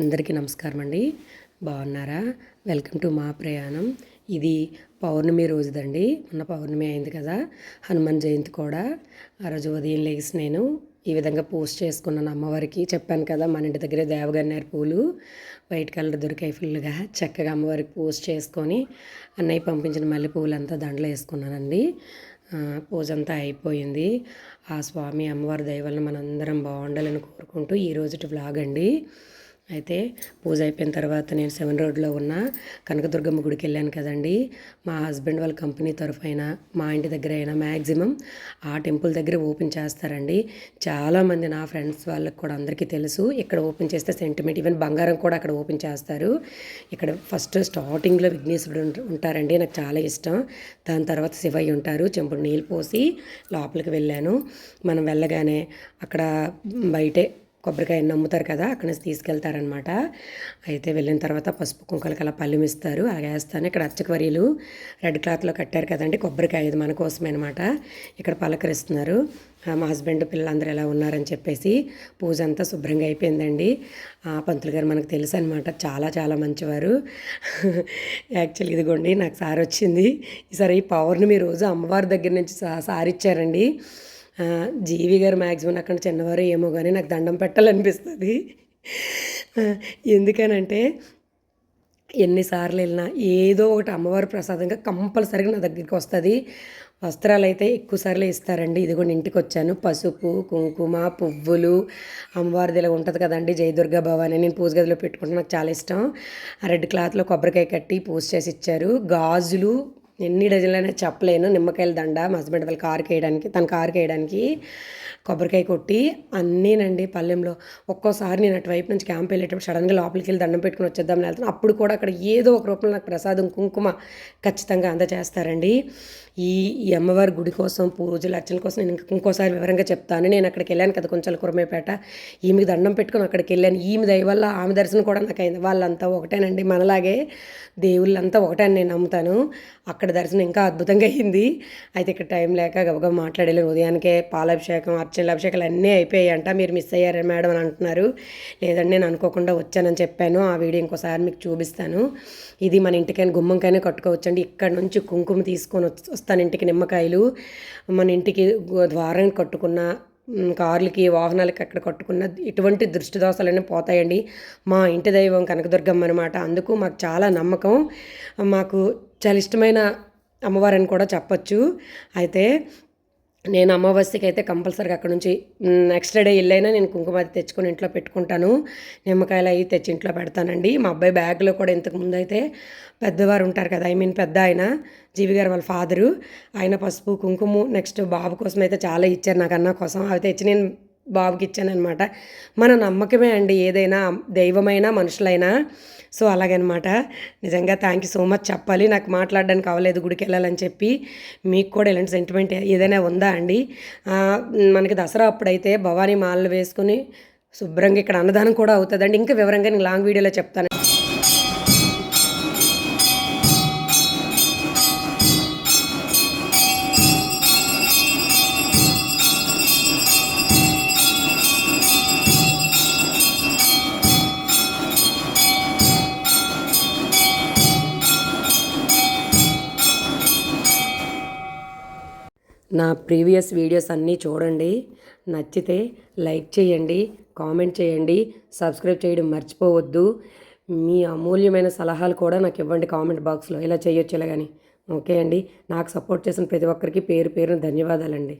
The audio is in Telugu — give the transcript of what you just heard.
అందరికీ నమస్కారం అండి. బాగున్నారా? వెల్కమ్ టు మా ప్రయాణం. ఇది పౌర్ణమి రోజుదండి. మొన్న పౌర్ణమి అయింది కదా, హనుమాన్ జయంతి కూడా. ఆ రోజు ఉదయం లేచి నేను ఈ విధంగా పోస్ట్ చేసుకున్నాను అమ్మవారికి. చెప్పాను కదా, మన ఇంటి దగ్గర దేవగన్నేరు పూలు వైట్ కలర్ దొరికాయి ఫుల్గా. చక్కగా అమ్మవారికి పోస్ట్ చేసుకొని అన్నయ్య పంపించిన మల్లెపూలంతా దండలు వేసుకున్నానండి. పూజ అంతా అయిపోయింది. ఆ స్వామి అమ్మవారి దయ వలన మనందరం బాగుండాలని కోరుకుంటూ ఈరోజుటి వ్లాగ్ అండి. అయితే పూజ అయిపోయిన తర్వాత నేను 7 రోడ్లో ఉన్న కనకదుర్గమ్మ గుడికి వెళ్ళాను కదండి. మా హస్బెండ్ వాళ్ళ కంపెనీ తరఫైన మా ఇంటి దగ్గర అయినా మ్యాక్సిమం ఆ టెంపుల్ దగ్గర ఓపెన్ చేస్తారండి. చాలామంది నా ఫ్రెండ్స్ వాళ్ళకి కూడా అందరికీ తెలుసు, ఇక్కడ ఓపెన్ చేస్తే సెంటిమెంట్, ఈవెన్ బంగారం కూడా అక్కడ ఓపెన్ చేస్తారు. ఇక్కడ ఫస్ట్ స్టార్టింగ్లో విఘ్నేశ్వరుడు ఉంటారండి, నాకు చాలా ఇష్టం. దాని తర్వాత శివయ్య ఉంటారు. చెంపుడు నీళ్ళు పోసి లోపలికి వెళ్ళాను. మనం వెళ్ళగానే అక్కడ బయటే కొబ్బరికాయ నమ్ముతారు కదా, అక్కడి నుంచి తీసుకెళ్తారనమాట. అయితే వెళ్ళిన తర్వాత పసుపు కుంకలకి అలా పళ్ళెం ఇస్తారు, అలాగే వేస్తాను. ఇక్కడ అర్చకవర్యులు రెడ్ క్లాత్లో కట్టారు కదండి కొబ్బరికాయ, ఇది మన కోసమే అనమాట. ఇక్కడ పలకరిస్తున్నారు. మా హస్బెండ్ పిల్లలందరూ ఎలా ఉన్నారని చెప్పేసి. పూజ అంతా శుభ్రంగా అయిపోయిందండి. పంతులు గారు మనకు తెలుసు అనమాట, చాలా చాలా మంచివారు. యాక్చువల్లీ ఇదిగోండి నాకు సారి వచ్చింది. ఈసారి ఈ పౌర్ణమి రోజు అమ్మవారి దగ్గర నుంచి సారి ఇచ్చారండి. జీవి గారు మ్యాక్సిమం అక్కడ చిన్నవారు ఏమో కానీ నాకు దండం పెట్టాలనిపిస్తుంది. ఎందుకనంటే ఎన్నిసార్లు వెళ్ళినా ఏదో ఒకటి అమ్మవారి ప్రసాదంగా కంపల్సరీగా నా దగ్గరికి వస్తుంది. వస్త్రాలు అయితే ఎక్కువసార్లు ఇస్తారండి. ఇదిగోండి ఇంటికి వచ్చాను. పసుపు కుంకుమ పువ్వులు అమ్మవారిది ఇలా ఉంటుంది కదండి, జయదుర్గా భవాని, నేను పూజ గదిలో పెట్టుకుంటే నాకు చాలా ఇష్టం. ఆ రెడ్ క్లాత్లో కొబ్బరికాయ కట్టి పూజ చేసి ఇచ్చారు. గాజులు ఎన్ని డజన్లైనా చెప్పలేను. నిమ్మకాయల దండ మా హస్బెండ్ వాళ్ళ కారుకి వేయడానికి, తన కారుకి వేయడానికి కొబ్బరికాయ కొట్టి అన్నీనండి పల్లెంలో. ఒక్కోసారి నేను అటువైపు నుంచి క్యాంప్ వెళ్ళేటప్పుడు సడన్గా లోపలికి వెళ్ళి దండం పెట్టుకుని వచ్చేద్దామని వెళ్తాను. అప్పుడు కూడా అక్కడ ఏదో ఒక రూపంలో నాకు ప్రసాదం కుంకుమ ఖచ్చితంగా అందజేస్తారండి. ఈ అమ్మవారి గుడి కోసం పూజలు అర్చన కోసం నేను ఇంకోసారి వివరంగా చెప్తాను. నేను అక్కడికి వెళ్ళాను కదా కొంచెం కురమేపేట, ఈమెకి దండం పెట్టుకుని అక్కడికి వెళ్ళాను. ఈమె దయ వల్ల ఆమె దర్శనం కూడా నాకు అయింది. వాళ్ళంతా ఒకటేనండి, మనలాగే దేవుళ్ళంతా ఒకటే అని నేను నమ్ముతాను. అక్కడ దర్శనం ఇంకా అద్భుతంగా అయింది. అయితే ఇక్కడ టైం లేక గబగబా మాట్లాడలేను. ఉదయానికే పాలాభిషేకం అర్చనలు అభిషేకాలు అన్నీ అయిపోయాయంట. మీరు మిస్ అయ్యారా మేడం అని అంటున్నారు. లేదండి, నేను అనుకోకుండా వచ్చానని చెప్పాను. ఆ వీడియో ఇంకోసారి మీకు చూపిస్తాను. ఇది మన ఇంటికైనా గుమ్మంకైనా కట్టుకోవచ్చండి. ఇక్కడ నుంచి కుంకుమ తీసుకొని వస్తాను ఇంటికి, నిమ్మకాయలు మన ఇంటికి ద్వారం కట్టుకున్న కార్లకి వాహనాలకి అక్కడ కట్టుకున్న ఇటువంటి దృష్టి దోషాలన్నీ పోతాయండి. మా ఇంటి దైవం కనకదుర్గమ్మ అనమాట. అందుకు మాకు చాలా నమ్మకం. మాకు చాలా ఇష్టమైన అమ్మవారని కూడా చెప్పచ్చు. అయితే నేను అమావాస్యకి అయితే కంపల్సరీగా అక్కడ నుంచి నెక్స్ట్ డే వెళ్ళైనా నేను కుంకుమ అది తెచ్చుకొని ఇంట్లో పెట్టుకుంటాను. నిమ్మకాయలు అవి తెచ్చి ఇంట్లో పెడతానండి. మా అబ్బాయి బ్యాగ్లో కూడా ఇంతకుముందు అయితే పెద్దవారు ఉంటారు కదా, పెద్ద ఆయన జీవి గారు వాళ్ళ ఫాదరు, ఆయన పసుపు కుంకుమ నెక్స్ట్ బాబు కోసం అయితే చాలా ఇచ్చారు, నాకు అన్న కోసం. అవి తెచ్చి నేను బాబుకి ఇచ్చానమాట. మన నమ్మకమే అండి ఏదైనా, దైవమైనా మనుషులైనా. సో అలాగనమాట. నిజంగా థ్యాంక్ యూ సో మచ్ చెప్పాలి, నాకు మాట్లాడడానికి అవ్వలేదు గుడికి వెళ్ళాలని చెప్పి. మీకు కూడా ఇలాంటి సెంటిమెంట్ ఏదైనా ఉందా అండి? మనకి దసరా అప్పుడైతే భవానీ మాలలు వేసుకుని శుభ్రంగా ఇక్కడ అన్నదానం కూడా అవుతుందండి. ఇంకా వివరంగా నేను లాంగ్ వీడియోలో చెప్తాను. నా ప్రీవియస్ వీడియోస్ అన్నీ చూడండి. నచ్చితే లైక్ చేయండి, కామెంట్ చేయండి, సబ్స్క్రైబ్ చేయడం మర్చిపోవద్దు. మీ అమూల్యమైన సలహాలు కూడా నాకు ఇవ్వండి కామెంట్ బాక్స్లో, ఇలా చేయొచ్చు ఇలా కానీ. ఓకే అండి, నాకు సపోర్ట్ చేసిన ప్రతి ఒక్కరికి పేరు పేరున ధన్యవాదాలండి.